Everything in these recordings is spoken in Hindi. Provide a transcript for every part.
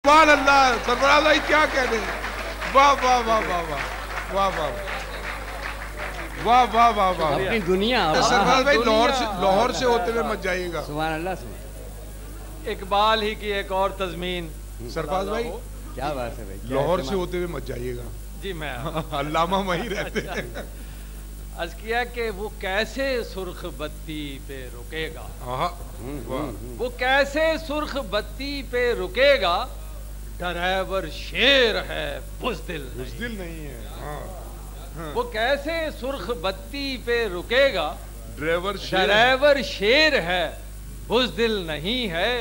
सुभान अल्लाह। सरफराज भाई क्या कहने, वाह वाह वाह वाह वाह वाह वाह वाह वाह वाह वाह। अपनी दुनिया सरफराज भाई लाहौर से होते हुए मत जाइएगा। सुभान अल्लाह। इकबाल ही की एक और तज़मीन। सरफराज भाई क्या बात है भाई, लाहौर से होते हुए मत जाइएगा जी मैं अल्लामा वहीं रहते हैं। अर्ज किया कि वो कैसे सुर्ख बत्ती पे रुकेगा, वो कैसे सुर्ख बत्ती पे रुकेगा, ड्राइवर शेर है बुज़दिल नहीं है। वो कैसे सुर्ख बत्ती पे रुकेगा, ड्राइवर शेर है बुज़दिल नहीं है।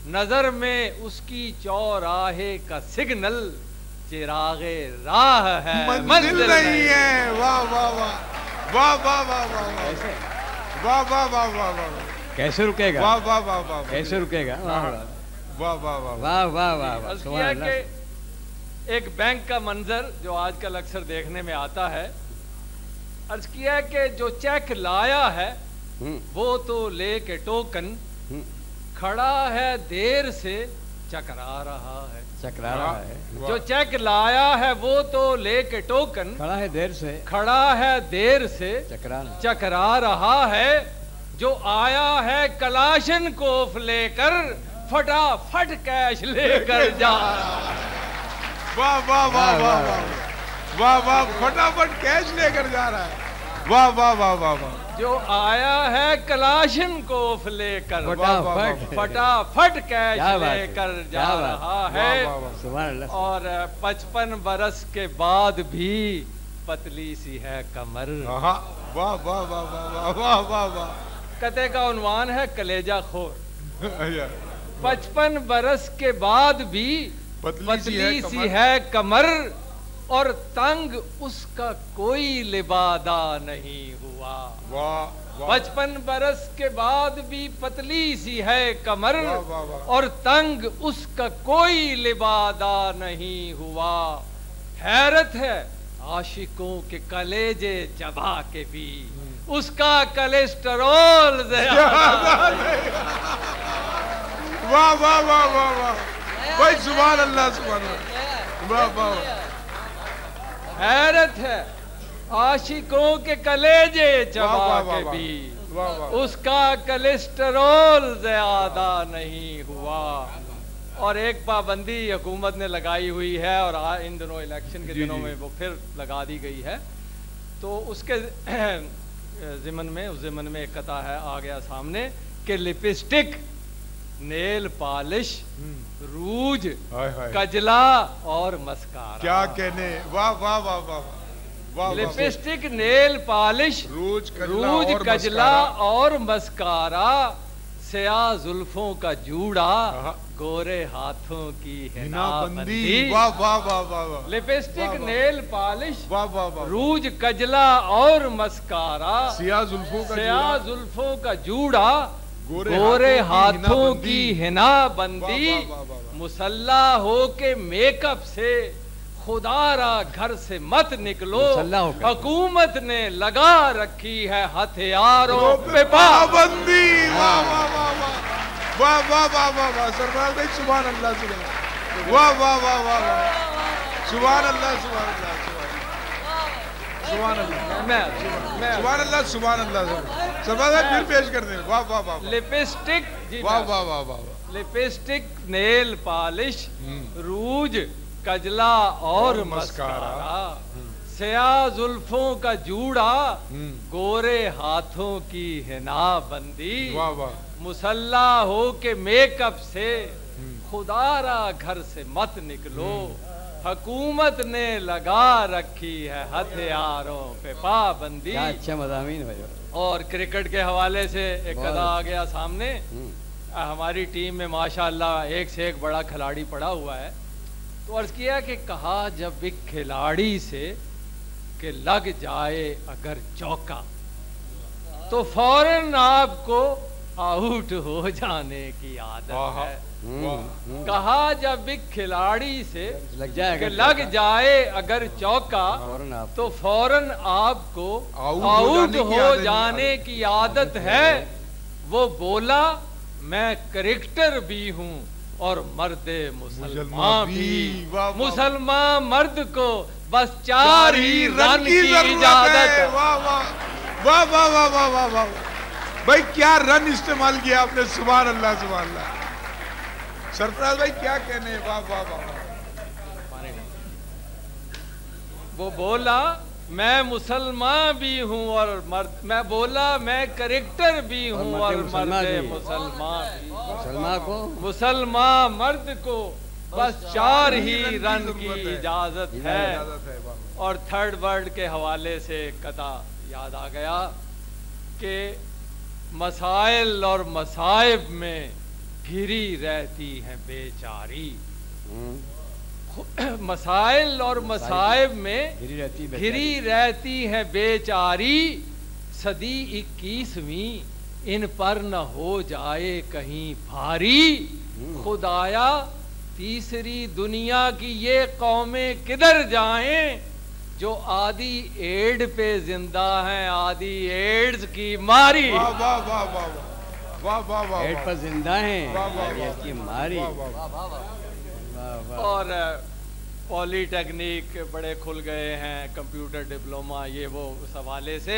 नजर में उसकी चौराहे का सिग्नल चिरागे राह है मंजिल नहीं है। वाह वाह वाह वाह वाह वाह वाह वाह वाह वाह वाह वाह। कैसे रुकेगा, वाह वाह वाह वाह, कैसे रुकेगा, वाह वाह वाह वाह वाह वाह वाह। किया कि एक बैंक का मंजर जो आजकल अक्सर देखने में आता है। अर्ज किया कि जो चेक लाया है वो तो लेके टोकन खड़ा है देर से चकरा रहा है, जो चेक लाया है वो तो लेके टोकन खड़ा है देर से चकरा रहा है। जो आया है कलाशन कोफ लेकर फटाफट कैश लेकर जा रहा है। वाह वाह वाह वाह वाह वाह वाह, फटाफट कैश लेकर जा रहा है। वाह वाह वाह वाह वाह। जो आया है कलाशन कोफ लेकर फटाफट कैश लेकर जा रहा है। और 55 बरस के बाद भी पतली सी है कमर। वाह वाह वाह वाह वाह वाह वाह। कते का उन्वान है कलेजा खोर। 55 बरस के बाद भी पतली सी है कमर और तंग उसका कोई लिबादा नहीं हुआ। 55 बरस के बाद भी पतली सी है कमर और तंग उसका कोई लिबादा नहीं हुआ। हैरत है आशिकों के कलेजे चबा के भी उसका कोलेस्टेरोल वाह वाह वाह वाह वाह भाई, सुभान अल्लाह सुभान अल्लाह। वाह वाह। हैरत है आशिकों के कलेजे चबा के भी उसका कोलेस्टेरोल ज्यादा नहीं हुआ। और एक पाबंदी हुकूमत ने लगाई हुई है और इन दिनों इलेक्शन के दिनों में वो फिर लगा दी गई है। तो उसके ज़िमन में एक कथा है आ गया सामने कि लिपस्टिक, नेल पॉलिश, रूज, कजला और मस्कारा। क्या कहने, वाह वाह वाह वाह वाह। लिपस्टिक, नेल पॉलिश, रूज, कजला और मस्कारा, स्याह जुल्फों का जूड़ा, गोरे हाथों की हिनाबंदी। वाह वाह वाह वाह। लिपस्टिक, नेल पॉलिश, वाह वाह वाह, रूज, कजला और मस्कारा, स्याह जुल्फों का जूड़ा, गोरे हाथों की हिना बंदी। मुसल्ला हो के मेकअप से खुदारा घर से मत निकलो, हुकूमत ने लगा रखी है हथियारों पे पाबंदी। वाह वाह वाह वाह वाह वाह वाह वाह वाह। सरफराज भाई सुभान अल्लाह सुभान। वाह वाह वाह वाह वाह, सुभान अल्लाह सुभान अल्लाह सुभान अल्लाह सुभान अल्लाह सुभान अल्लाह। सरफराज भाई फिर पेश कर दें। वाह वाह वाह। लिपस्टिक, वाह वाह वाह वाह। लिपस्टिक, नेल पॉलिश, रूज, कजला और मस्कारा, स्याह जुल्फों का जूड़ा, गोरे हाथों की हिना बंदी। वाह वाह। मुसल्ला हो के मेकअप से खुदारा घर से मत निकलो, हुकूमत ने लगा रखी है हथियारों पे पाबंदी। क्या अच्छा मज़ामीन भाई। और क्रिकेट के हवाले से एक कथा आ गया सामने। हमारी टीम में माशाअल्लाह एक से एक बड़ा खिलाड़ी पड़ा हुआ है। तो अर्ज किया कि कहा जब एक खिलाड़ी से कि लग जाए अगर चौका तो फौरन आपको आउट हो जाने की आदत है। कहा जब एक खिलाड़ी से लग जाए अगर चौका तो फौरन आपको आउट हो जाने की आदत है। वो बोला मैं क्रिकेटर भी हूँ और मर्दे मुसलमान भी। वाह, वाह। मुसलमान मर्द को बस 4 ही रन की इजाजत है। वाह वाह वाह वाह वाह वाह वाह वाह भाई, क्या रन इस्तेमाल किया आपने, सुभान अल्लाह सुभान अल्लाह। सरफराज भाई क्या कहने हैं, वाह वाह वाह। वो बोला मैं मुसलमान भी हूँ और मर्द, मैं बोला मैं करेक्टर भी हूँ और मर्द मुसलमान भी। मुसलमान मर्द को बस 4 ही रन की इजाजत है। और थर्ड वर्ल्ड के हवाले से कथा याद आ गया कि मसाइल और मसाइब में घिरी रहती हैं बेचारी। मसाइल और मसाइब में घिरी रहती हैं बेचारी। सदी 21वीं इन पर न हो जाए कहीं भारी। खुदाया तीसरी दुनिया की ये कौमें किधर जाएं जो आदि एड पे जिंदा हैं, आदि एड्स की मारी। वाह वाह वाह वाह वाह वाह वाह, एड पर जिंदा हैं, आदियत की मारी। और पॉलीटेक्निक बड़े खुल गए हैं, कंप्यूटर डिप्लोमा ये वो, उस हवाले से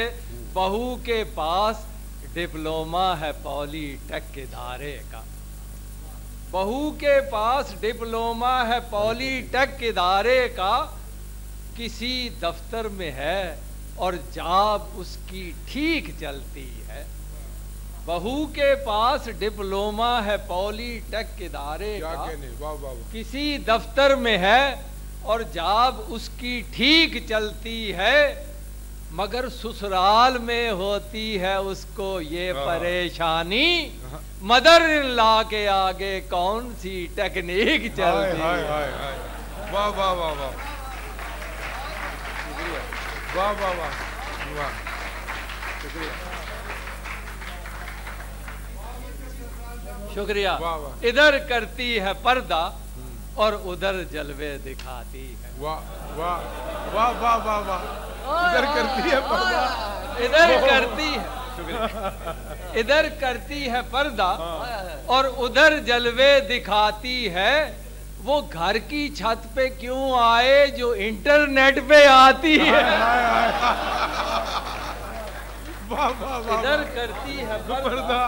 बहू के पास डिप्लोमा है पॉलीटेक इदारे का। बहू के पास डिप्लोमा है पॉलीटेक इदारे का। किसी दफ्तर में है और जॉब उसकी ठीक चलती है। बहू के पास डिप्लोमा है पॉलीटेक इदारे का। वाह वाह। किसी दफ्तर में है और जॉब उसकी ठीक चलती है, मगर ससुराल में होती है उसको ये परेशानी। मदर इन लॉ के आगे कौन सी टेक्निक चलती है। वाह वाह वाह वाह वाह वाह वाह वाह, शुक्रिया। वाह वाह। इधर करती है पर्दा और उधर जलवे दिखाती है। वाह वाह वाह वाह वाह वाह, इधर करती है पर्दा, इधर करती है, शुक्रिया। इधर करती है पर्दा और उधर जलवे दिखाती है। वो घर की छत पे क्यों आए जो इंटरनेट पे आती है। वाह वाह वाह, इधर करती है पर्दा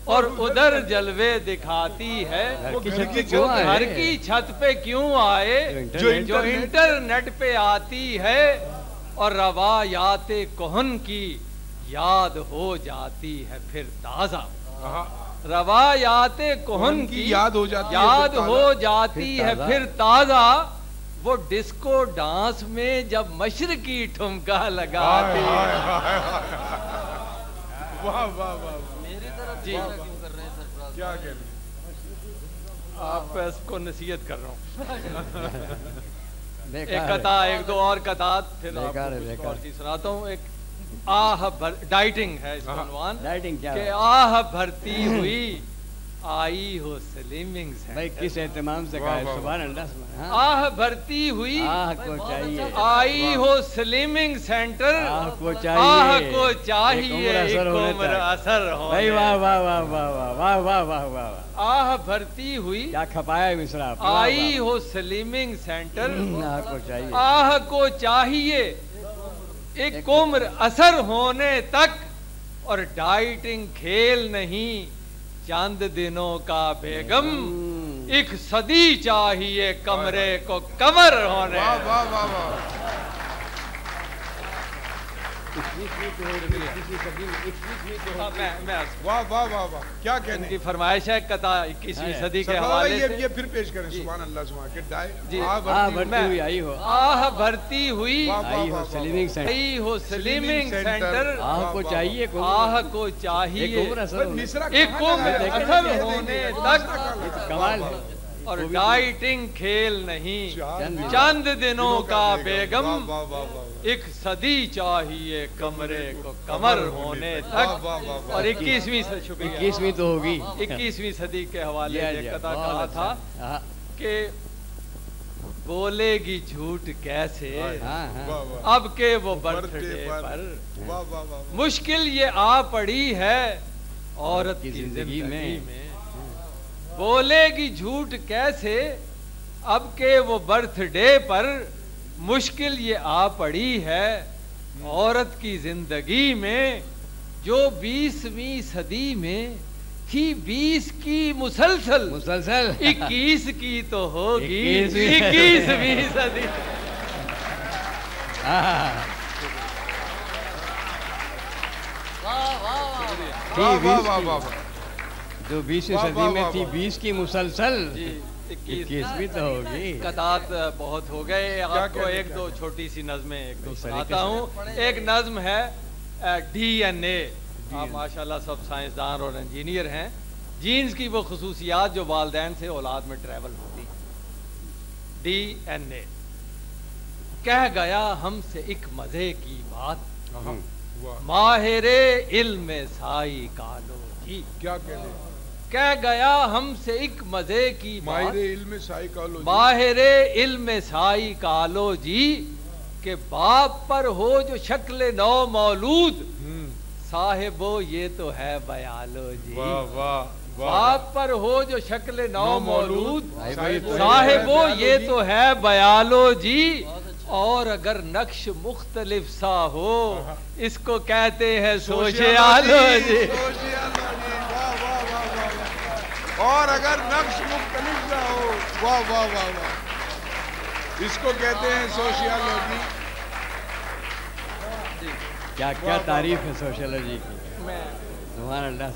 और उधर जलवे दिखाती है। घर की छत पे जो क्यों आए? घर की छत पे क्यों आए जो इंटरनेट पे आती है। और रवायाते कोहन की याद हो जाती है फिर ताजा। रवायाते कोहन की याद हो जाती है फिर ताजा। वो डिस्को डांस में जब मशरकी ठुमका लगाती है। वाह वाह वाह, मेरी तरफ जी क्यों कर रहे हैं सरफराज? क्या कह रहे हैं? आप इसको नसीहत कर रहा हूँ। एक बेकार कथा, एक दो और कथा फिर बेकार है, आपको कुछ बेकार। और चीज सुनाता हूँ। एक आह डाइटिंग है इसका उन्वान। डाइटिंग क्या कि है? आह भरती हुई आई हो स्लिमिंग भाई सेंटर। किस एहतमाम से कहा है, वाह, वाह। सुभान अल्लाह सुभान। हाँ, आह भरती हुई आह को चाहिए, आई हो स्लिमिंग सेंटर। आह को आह चाहिए, को चाहिए एक उम्र असर होने उम्र तक। असर हो। भाई वाह वाह वाह वाह वाह वाह वाह वाह वाह वाह, आह भरती हुई क्या खपाया मिश्रा आपने, वाह, आई वाह। हो स्लिमिंग सेंटर। आह को चाहिए, आह को चाहिए एक उम्र असर होने तक। और डाइटिंग खेल नहीं चंद दिनों का बेगम। एक सदी चाहिए कमरे को कमर होने। वाह वाह वाह वाह, मैं वाह वाह वाह वाह, क्या कहने इनकी फरमाइश है कथा 21वीं सदी के सरफराज हवाले भाई, से। ये फिर पेश करें। सुभान अल्लाह सुभान के जी। आह भरती हुई आई हो, आह भरती हुई वाह, वाह, आई हो वाह, स्लिमिंग सेंटर। आई हो स्लिमिंग सेंटर। आह को चाहिए, एक आह को एक चाहिए उम्र असर भाई, होने मिसरा एक कहाँ उम्र लगाया? असर कह होने देंगे। तक। ये तो कमाल है। और डाइटिंग खेल नहीं चंद चंद दिनों का बेगम। वाह वाह वाह वाह, एक सदी चाहिए कमरे को कमर होने वाह, तक। वाह, वाह, वाह। और 21वीं सदी, शुक्रिया, 21वीं तो होगी, 21वीं सदी के हवाले जी, से जी, कथा बहुत कहा अच्छा। था हाँ, कि बोलेगी झूठ कैसे हाँ, हाँ। वाह वाह, अब के वो बर्थडे बर्थडे पर। वाह वाह वाह वाह, मुश्किल ये आ पड़ी है औरत की की जिंदगी जिंदगी में। में। बोलेगी झूठ कैसे अब के वो बर्थडे पर, मुश्किल ये आ पड़ी है औरत की जिंदगी में, जो 20वीं सदी में थी 20 की मुसलसल, 21 की तो होगी 21वीं सदी। वाह वाह वाह वाह। जो 20वीं सदी में थी 20 की मुसलसल, 21वीं तो होगी। कदात बहुत हो गए। आपको एक दो छोटी सी नज़में एक दो सुनाता हूँ। एक नज़्म है DNA। आप माशाल्लाह सब साइंसदान और इंजीनियर हैं। जीन्स की वो खसूसियात जो वालदैन से औलाद में ट्रैवल होती। DNA कह गया हमसे एक मजे की बात, माहिरे इल्म साइकोलॉजी। क्या कहने? कह गया हमसे एक मजे की बात, माहिरे इल्म साइकोलॉजी, माहिरे इल्म साइकोलॉजी, के बाप पर हो जो शक्ल नौ मौलूद, साहिबो ये तो है बयालोजी। वाह वाह। बाप पर हो जो शक्ल नौ मौलूद, साहिबो ये तो है बयालोजी। और अगर नक्श मुख्तलिफ सा हो, इसको कहते हैं सोशियोलॉजी। और अगर नक्श मुख्तलिफ सा हो, वाह वाह वाह वाह, इसको कहते हैं सोशियोलॉजी। क्या क्या तारीफ है सोशियोलॉजी की। सुभान अल्लाह।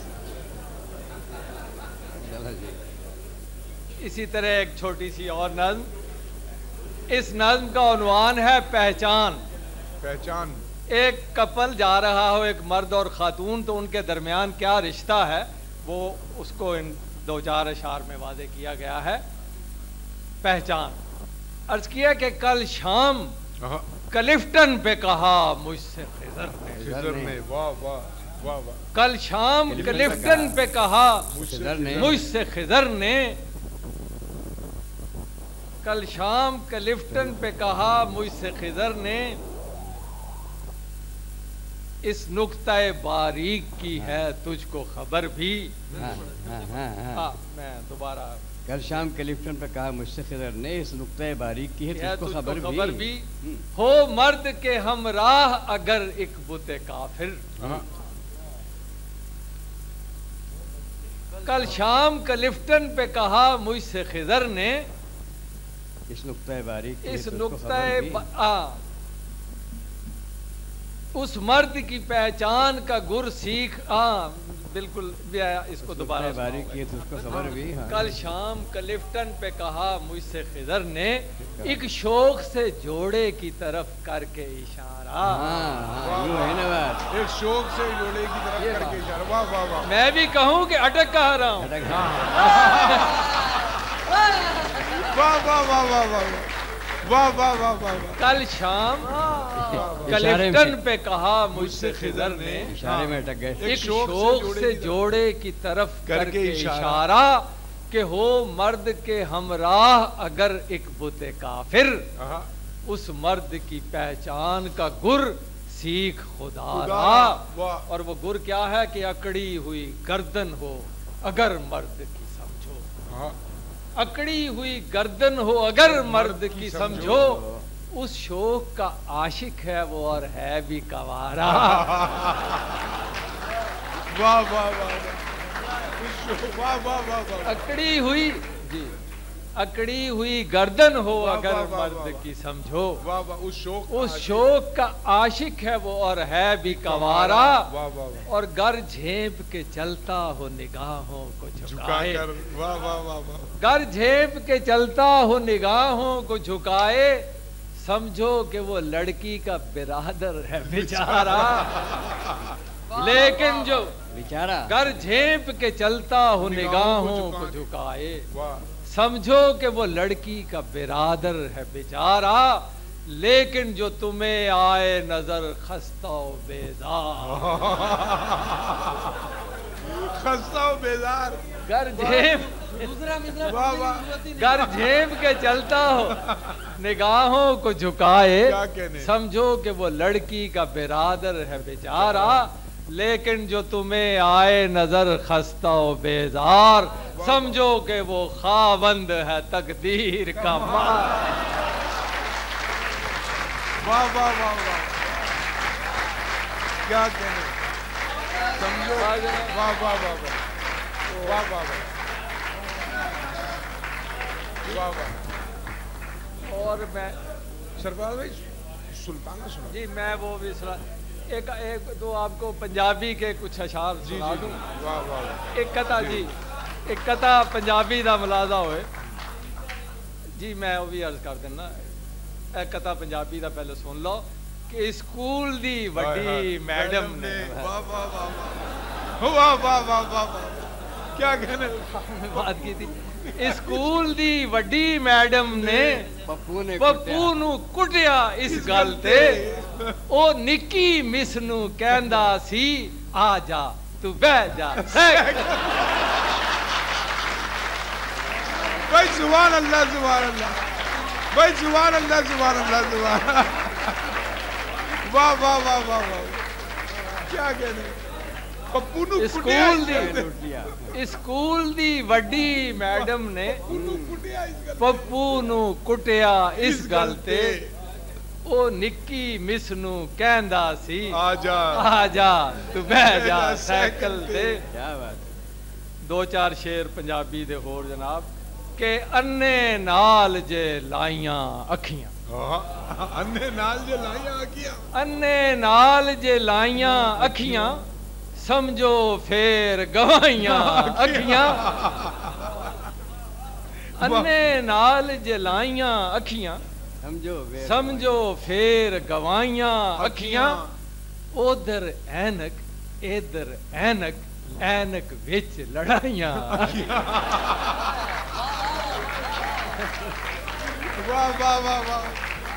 इसी तरह एक छोटी सी और नज़्म। इस नज़्म का उन्वान है पहचान। पहचान। एक कपल जा रहा हो, एक मर्द और खातून, तो उनके दरमियान क्या रिश्ता है वो उसको इन 2-4 अशार में वादे किया गया है। पहचान। अर्ज किया कि कल शाम क्लिफ्टन पे कहा मुझसे खिज़र ने। वाह वाह वाह वाह। कल शाम क्लिफ्टन पे कहा मुझसे खिज़र ने। कल शाम क्लिफ्टन पे कहा मुझसे खिज़र ने, इस नुक्ता-ए बारीक की है तुझको खबर भी। मैं दोबारा। कल शाम क्लिफ्टन पे कहा मुझसे खिज़र ने, इस नुक्ता-ए बारीक की है तुझको खबर भी। हो मर्द के हमराह अगर एक बुते काफिर। कल शाम क्लिफ्टन पे कहा मुझसे खिज़र ने, इस नुक्ता बारीक, इस नुक्ता उस मर्द की पहचान का गुर सीख। बिल्कुल इसको दोबारा बारीक की तुझको खबर भी। कल शाम क्लिफ्टन पे कहा मुझसे खिज़र ने, एक शौक से जोड़े की तरफ करके इशारा। है ना बात। एक शौक से जोड़े की तरफ करके इशारा। वाह वाह वाह। मैं भी कहूँ कि अटक कह रहा हूँ। वाह वाह वाह वाह वाह वाह वाह वाह वाह। कल शाम क्लिफ्टन पे कहा मुझसे खिज़र ने, इशारे में अटक गए। एक शौक से जोड़े की तरफ करके इशारा, कि हो मर्द के हमराह अगर एक बुते काफिर। उस मर्द की पहचान का गुर सीख खुदा रा। और वो गुर क्या है कि अकड़ी हुई गर्दन हो अगर मर्द की समझो। अकड़ी हुई गर्दन हो अगर मर्द की समझो, उस शौक का आशिक है वो और है भी कवारा। वाह वाह वाह वाह वाह वाह। अकड़ी हुई जी, अकड़ी हुई गर्दन हो अगर मर्द की समझो। वाह वाह। उस शौक का आशिक है वो और है भी कवारा। और गर झेप के चलता हो निगाहों को झुकाए। वाह वाह वाह। गर झेप के चलता हो निगाहों को झुकाए, समझो कि वो लड़की का बिरादर है बेचारा। लेकिन जो बेचारा गर झेप के चलता हो निगाहों को झुकाए, समझो कि वो लड़की का बिरादर है बेचारा। लेकिन जो तुम्हें आए नजर खस्ता बेजार, खस्ता बेजार। गर झेप गर झेप के चलता हो निगाहों को झुकाए, समझो कि वो लड़की का बिरादर है बेचारा। लेकिन जो तुम्हें आए नजर खस्ता व बेजार, समझो कि वो खावंद है तकदीर का मार। वाह वाह वाह वाह, क्या कहने, समझो। वाह वाह वाह वाह वाह वाह वाह वाह। और मैं सरफराज भाई सुल्ताना सुना जी, मैं वो भी सुना, एक तो आपको पंजाबी के कुछ अशार जी सुना जी, दूं। वाह वाह एक कथा जी, एक कथा पंजाबी दा मुलाजा होए जी, मैं वो भी अर्ज कर देना। एक कथा पंजाबी दा पहले सुन लो कि स्कूल दी वड्डी मैडम ने, वाह वाह वाह वाह वाह वाह वाह वाह, क्या कहने, बात की थी, स्कूल दी वड्डी मैडम ने पप्पू नू कुटिया इस गल ते, ओ निक्की मिस नू कहंदा सी आ जा तू बह जा। भाई सुभान अल्लाह सुभान अल्लाह, भाई सुभान अल्लाह सुभान अल्लाह सुभान, वाह वाह वाह वाह वाह, क्या कहने, पप्पू नू स्कूल दी वड्डी मैडम ने पप्पू नू कुटिया इस गल ते, ओ निक्की मिस नू कहंदा सी आ जा तू बह जा साइकिल ते। क्या बात। दो चार शेर पंजाबी दे होर जनाब के अन्ने नाल जे लाइयां अखियां, अन्ने नाल जे लाइयां अखियां, अन्ने नाल जे लाइयां अखियां, समझो फेर गवाइयां अखियां, अन्ने नाल जे लाइयां अखियां, समझो फेर गवाइयां अखियां, उधर ऐनक इधर ऐनक, ऐनक विच लड़ाइयां। वाह वाह वाह वाह,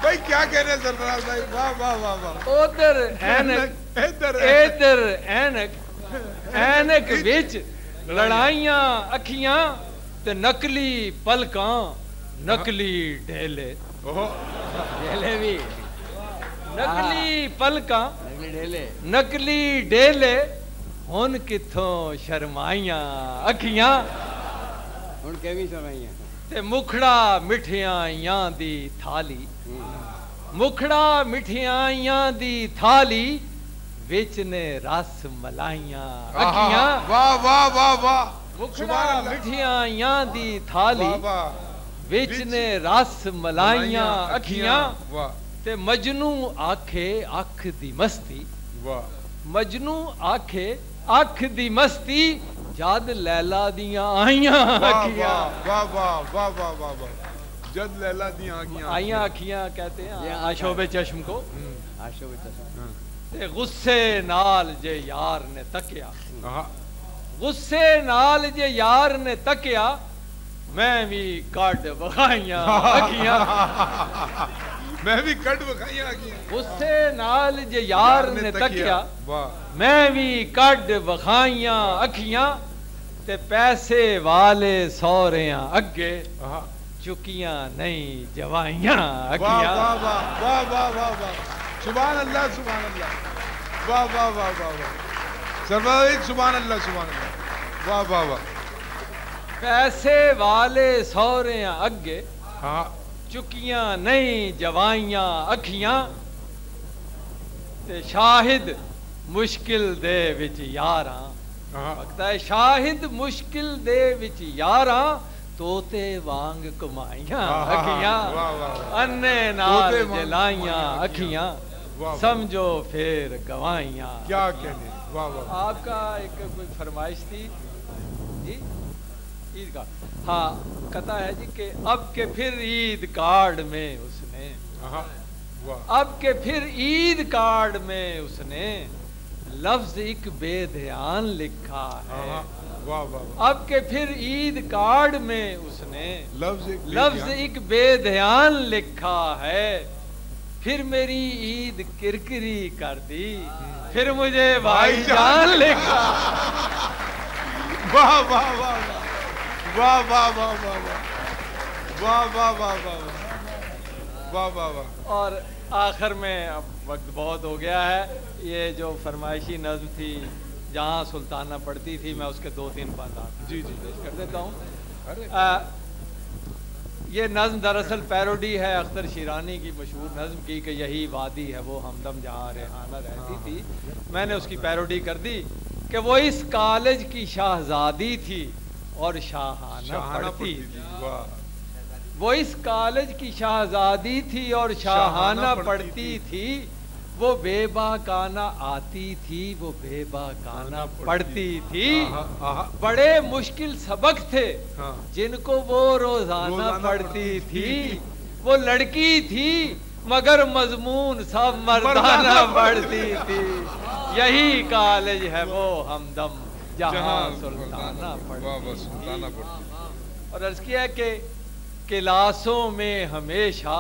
भाई क्या कहने सरफराज भाई, वाह वाह वाह वाह, उधर ऐनक इधर ऐनक, ऐनक विच लड़ाइयां अखियां, ते नकली पलकां नकली ढेले, ढेले भी, नकली पलकां ढेले, नकली ढेले, हुन किथों शर्माइयां अखियां, हुन केवी शर्माइयां, ते मुखड़ा मिठियाइयां दी थाली, मुखड़ा मिठियाइयां दी थाली, विच ने रस मलाइयां अखियां, वाह वाह वाह वाह, मुखड़ा मिठियाइयां दी थाली, विच ने रस मलाइयां अखियां, ते मजनू आखे अख दी मस्ती, मजनू आखे अख दी मस्ती, जद लैला दियां आइयां अखियां, वाह वाह वाह वाह वाह वाह, जद लैला दियां आइयां अखियां कहते हैं आशोबे चश्म को, आशोबे चश्म, ते गुस्से नाल जे यार ने तकिया, गुस्से नाल जे यार ने तकिया, मैं भी कड वखाइयां अखियां, मैं भी कड वखाइयां अखियां, गुस्से नाल जे यार ने तकिया, मैं भी कड वखाइयां अखियां, ते पैसे वाले सौरियां अगे, चुकियां नहीं जवाइयां अखियां। वाह वाह वाह वाह वाह वाह, सुभान अल्लाह सुभान अल्लाह, वाह वाह वाह वाह वाह, सरफराज सुभान अल्लाह सुभान अल्लाह, वाह वाह वाह, पैसे वाले सौरियां अगे, चुकियां नहीं जवाइयां अखियां, ते शाहिद मुश्किल दे विच यारां, वक्ता है शाहिद मुश्किल दे विच यारां, तोते वांग कमाइयां अखियां, अन्ने नाल जलाइयां अखियां, समझो फिर गवाइयां। क्या कहने, वाह वाह। आपका एक कोई फरमाइश थी जी ईद का, हाँ कथा है जी कि अब के फिर ईद कार्ड में उसने, अब के फिर ईद कार्ड में उसने लफ्ज एक बेध्यान लिखा है, वाह वाह। अब के फिर ईद कार्ड में उसने लफ्ज एक बेध्यान लिखा है, फिर मेरी ईद किरकिरी कर दी, फिर मुझे भाईजान लिखा। वाह वाह वाह वाह वाह वाह वाह वाह वाह वाह वाह वाह वाह। वाह वाह वाह। और आखिर में अब वक्त बहुत हो गया है, ये जो फरमाइशी नज़्म थी जहाँ सुल्ताना पढ़ती थी, मैं उसके 2-3 बात आप जी जी पेश कर देता हूँ। अरे ये नज़्म दरअसल पैरोडी है अख्तर शिरानी की मशहूर नज़्म की कि यही वादी है वो हमदम जहाँ रेहाना रहती थी। मैंने उसकी पैरोडी कर दी कि वो इस कॉलेज की शाहजादी थी और शाहाना पढ़ती थी। वाह। वो इस कॉलेज की शाहजादी थी और शाहाना पढ़ती थी। वो बेबाकाना आती थी, वो बेबाकाना पढ़ती थी। बड़े मुश्किल सबक थे जिनको वो रोजाना पढ़ती थी। वो लड़की थी मगर मजमून सब मर्दाना पढ़ती थी। यही कॉलेज है वो हमदम जहाँ सुल्ताना पढ़ती थी। और अर्ज किया कि क्लासों में हमेशा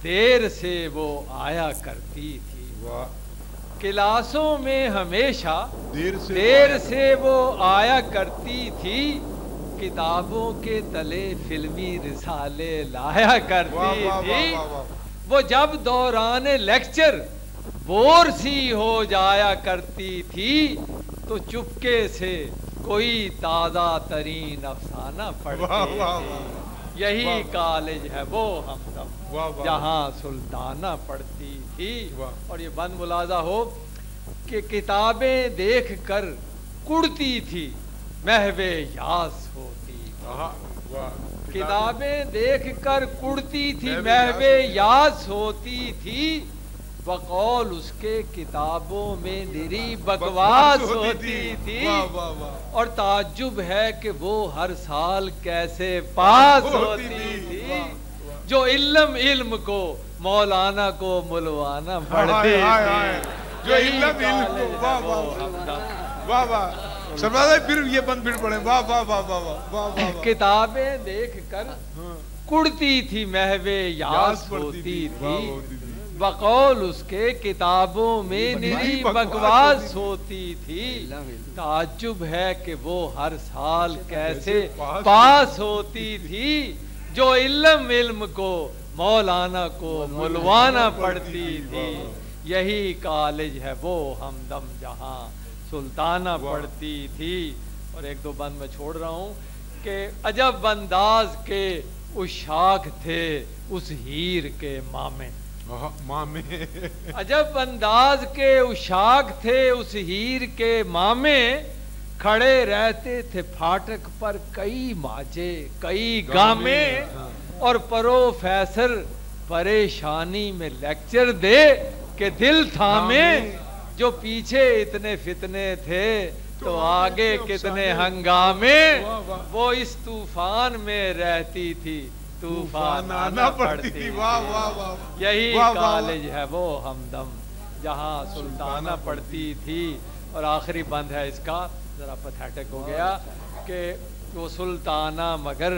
देर से वो आया करती थी। क्लासों में हमेशा देर से वो आया करती थी। किताबों के तले फिल्मी रिसाले लाया करती थी। वो जब दौरान लेक्चर बोर सी हो जाया करती थी तो चुपके से कोई ताज़ा तरीन अफसाना पढ़ती थी। यही कॉलेज है वो हमदम जहाँ सुल्ताना पढ़ती थी। और ये बंद मुलाजा हो कि किताबें देख कर कुड़ती थी महवे यास होती थी। किताबें देख कर कुड़ती थी महवे यास होती थी। बकौल उसके किताबों में निरी बकवास होती थी। और ताज्जुब है कि वो हर साल कैसे पास होती थी। जो इल्म को मौलाना को मुलवाना पढ़ती थी। जो इल्म को वाह वाह वाह। सरवादा फिर ये बंद फिर पढ़े। वाह वाह वाह वाह वाह। किताबें देख कर कुड़ती थी महवे यास होती थी। बकौल उसके किताबों में निरी बकवास होती थी। ताज्जुब है कि वो हर साल कैसे पास होती थी। जो इल्म को मौलाना को मुलवाना पढ़ती थी। यही कॉलेज है वो हमदम जहाँ सुल्ताना पढ़ती थी। और एक दो बंद मैं छोड़ रहा हूँ कि अजब अंदाज के उशाक थे उस हीर के मामे। अजब अंदाज के उशाक थे उस हीर के मामे। खड़े रहते थे फाटक पर कई माजे कई गामे। और प्रोफेसर परेशानी में लेक्चर दे के दिल थामे। जो पीछे इतने फितने थे तो आगे कितने हंगामे। वो इस तूफान में रहती थी तूफान आना पड़ती थी। वाह वाह वाह। यही कॉलेज है वो हमदम जहाँ सुल्ताना पढ़ती थी। और आखिरी बंद है इसका, जरा पैथेटिक हो गया कि वो सुल्ताना मगर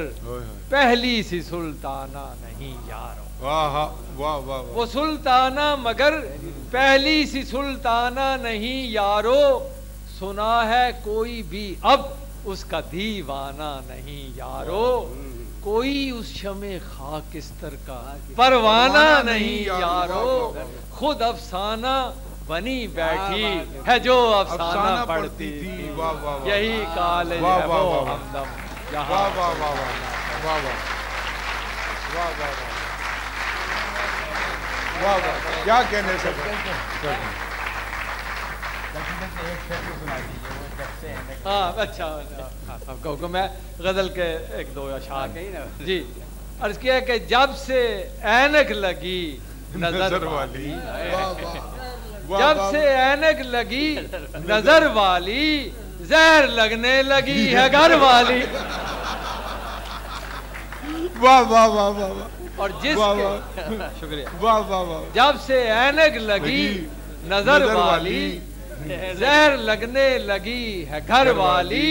पहली सी सुल्ताना नहीं यारो। वाह वाह वाह। वो सुल्ताना मगर पहली सी सुल्ताना नहीं यारो। सुना है कोई भी अब उसका दीवाना नहीं यारो। कोई उस शमे खाकिस्तर का परवाना नहीं यारो। खुद अफसाना बनी बैठी है जो अफसाना पढ़ती थी। यही कॉलेज है वो हमदम जहाँ। क्या कहने से। हाँ अच्छा आपको मैं गजल के एक दो अशार जी अर्ज किया कि जब से ऐनक लगी नजर वाली। जब से ऐनक लगी नजर वाली जहर लगने लगी है घर वाली। वाह वाह वाह वाह। और जिस शुक्रिया। वाह वाह वाह। जब से ऐनक लगी नजर वाली जहर लगने लगी है घर वाली।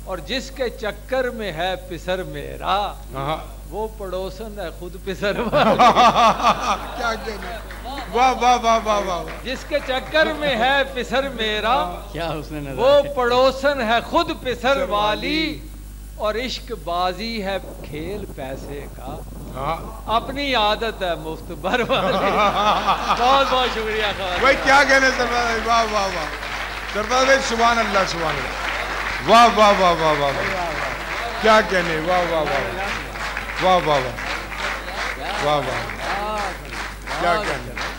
और जिसके चक्कर में है पिसर मेरा वो पड़ोसन है खुद पिसर वाली। क्या कहने। वाह वाह वाह वाह वाह। जिसके चक्कर में है पिसर मेरा क्या उसने वो पड़ोसन है खुद पिसर वाली। और इश्क बाजी है खेल पैसे का हाँ अपनी आदत है मुफ्त भर बहुत बहुत शुक्रिया भाई, क्या कहने सरफराज भाई, वाह वाह वाह सरफराज भाई, सुभान अल्लाह सुभान अल्लाह, वाह वाह वाह वाह वाह वाह, क्या कहने, वाह वाह वाह वाह वाह वाह वाह वाह, क्या कहने।